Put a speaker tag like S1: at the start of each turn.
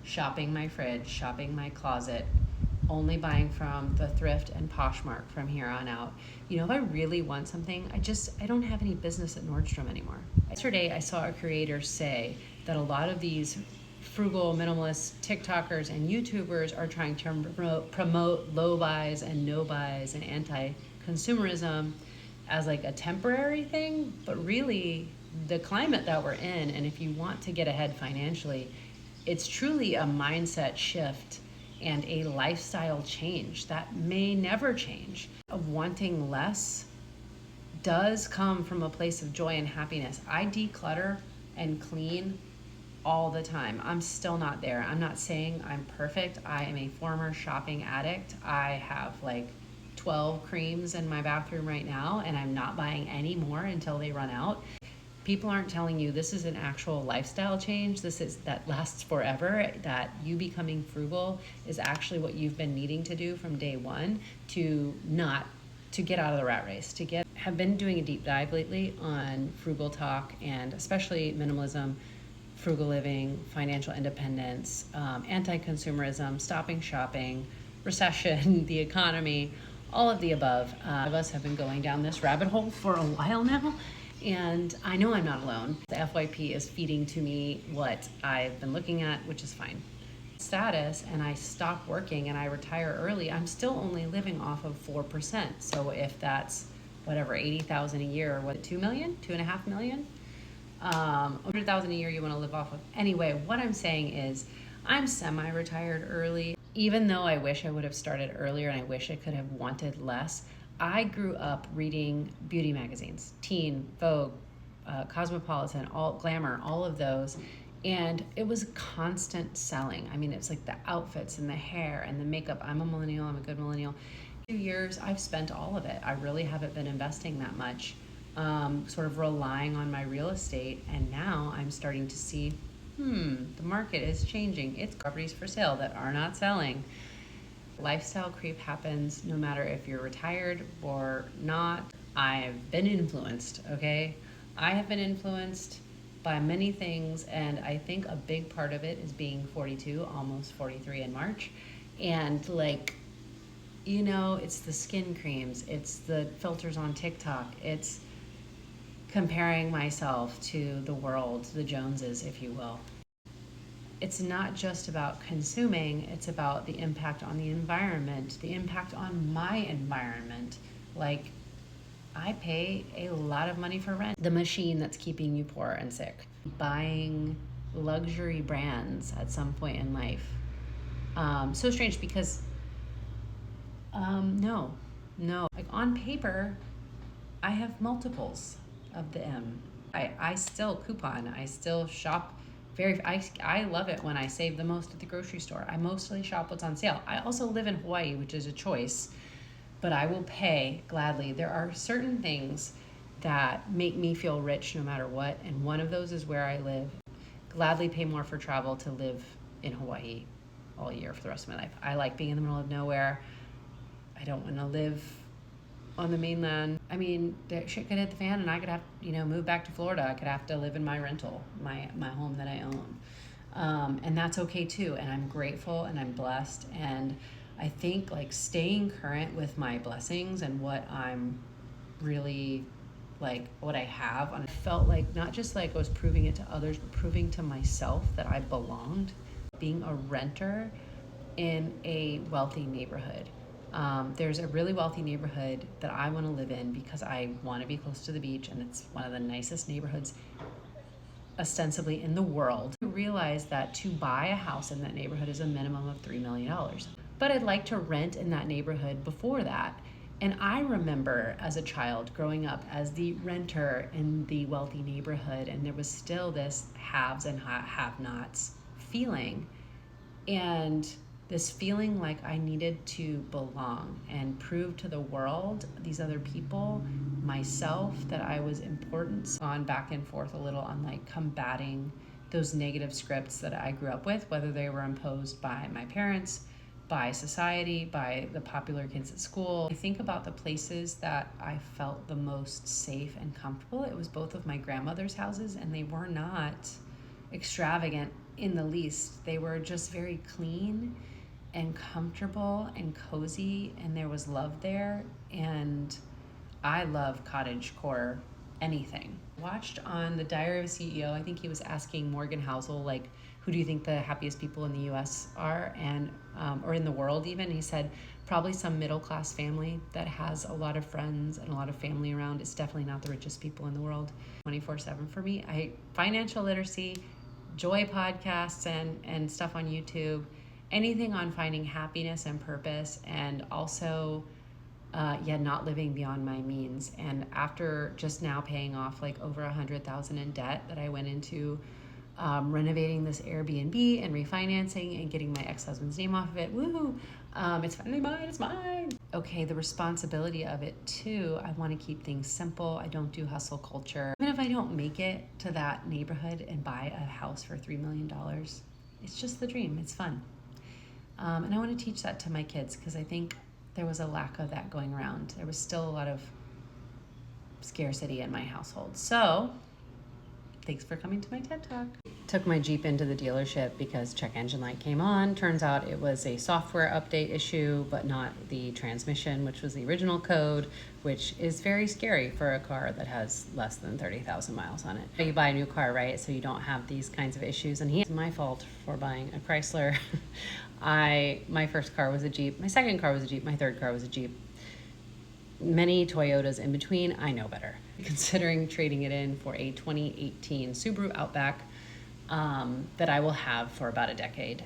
S1: shopping my fridge, shopping my closet, only buying from the thrift and Poshmark from here on out. You know, if I really want something, I don't have any business at Nordstrom anymore. Yesterday, I saw a creator say that a lot of these frugal, minimalist TikTokers and YouTubers are trying to promote low buys and no buys and anti-consumerism as like a temporary thing, but really the climate that we're in, and if you want to get ahead financially, it's truly a mindset shift and a lifestyle change that may never change. Of wanting less does come from a place of joy and happiness. I declutter and clean all the time. I'm still not there. I'm not saying I'm perfect. I am a former shopping addict. I have like 12 creams in my bathroom right now, and I'm not buying any more until they run out. People aren't telling you this is an actual lifestyle change. That lasts forever, that you becoming frugal is actually what you've been needing to do from day one to get out of the rat race, have been doing a deep dive lately on frugal talk, and especially minimalism, frugal living, financial independence, anti-consumerism, stopping shopping, recession, the economy, all of the above. Of us have been going down this rabbit hole for a while now, and I know I'm not alone. The FYP is feeding to me what I've been looking at, which is fine. Status, and I stop working and I retire early, I'm still only living off of 4%. So if that's whatever, 80,000 a year, or what, 2 million, 2.5 million, 100,000 a year you want to live off of. Anyway, what I'm saying is I'm semi-retired early. Even though I wish I would have started earlier and I wish I could have wanted less, I grew up reading beauty magazines, Teen, Vogue, Cosmopolitan, Glamour, all of those. And it was constant selling. I mean, it's like the outfits and the hair and the makeup. I'm a millennial, I'm a good millennial. 2 years, I've spent all of it. I really haven't been investing that much, sort of relying on my real estate. And now I'm starting to see, the market is changing. It's properties for sale that are not selling. Lifestyle creep happens no matter if you're retired or not. I've been influenced, okay? I have been influenced by many things, and I think a big part of it is being 42, almost 43 in March. And like, you know, it's the skin creams, it's the filters on TikTok, it's comparing myself to the world, the Joneses, if you will. It's not just about consuming, it's about the impact on the environment, the impact on my environment. Like, I pay a lot of money for rent. The machine that's keeping you poor and sick. Buying luxury brands at some point in life. So strange because, no. Like on paper, I have multiples of the M. I still coupon, I still shop. I love it when I save the most at the grocery store. I mostly shop what's on sale. I also live in Hawaii, which is a choice, but I will pay gladly. There are certain things that make me feel rich no matter what, and one of those is where I live. Gladly pay more for travel to live in Hawaii all year for the rest of my life. I like being in the middle of nowhere. I don't want to live on the mainland. I mean, shit could hit the fan and I could have, move back to Florida. I could have to live in my rental, my home that I own. And that's okay too. And I'm grateful and I'm blessed. And I think like staying current with my blessings and what I'm really like, what I have, and I felt like not just like I was proving it to others, but proving to myself that I belonged. Being a renter in a wealthy neighborhood. There's a really wealthy neighborhood that I want to live in because I want to be close to the beach, and it's one of the nicest neighborhoods ostensibly in the world. I realized that to buy a house in that neighborhood is a minimum of $3 million. But I'd like to rent in that neighborhood before that. And I remember as a child growing up as the renter in the wealthy neighborhood, and there was still this haves and have-nots feeling. And this feeling like I needed to belong and prove to the world, these other people, myself, that I was important. Gone back and forth a little on like combating those negative scripts that I grew up with, whether they were imposed by my parents, by society, by the popular kids at school. I think about the places that I felt the most safe and comfortable. It was both of my grandmother's houses, and they were not extravagant in the least. They were just very clean and comfortable and cozy, and there was love there. And I love cottagecore anything. Watched on the Diary of a CEO, I think he was asking Morgan Housel, like, who do you think the happiest people in the US are, and or in the world even? He said probably some middle class family that has a lot of friends and a lot of family around. It's definitely not the richest people in the world. 24/7 for me. Financial literacy, joy podcasts and stuff on YouTube, anything on finding happiness and purpose, and also not living beyond my means. And after just now paying off like over $100,000 in debt that I went into, renovating this Airbnb and refinancing and getting my ex-husband's name off of it. Woo! It's finally mine. It's mine. Okay, the responsibility of it too. I want to keep things simple. I don't do hustle culture. Even if I don't make it to that neighborhood and buy a house for $3 million, it's just the dream. It's fun. And I want to teach that to my kids, because I think there was a lack of that going around. There was still a lot of scarcity in my household. So thanks for coming to my TED Talk. Took my Jeep into the dealership because check engine light came on. Turns out it was a software update issue, but not the transmission, which was the original code, which is very scary for a car that has less than 30,000 miles on it. You buy a new car, right? So you don't have these kinds of issues. And it's my fault for buying a Chrysler. My first car was a Jeep. My second car was a Jeep. My third car was a Jeep. Many Toyotas in between. I know better. Considering trading it in for a 2018 Subaru Outback that I will have for about a decade.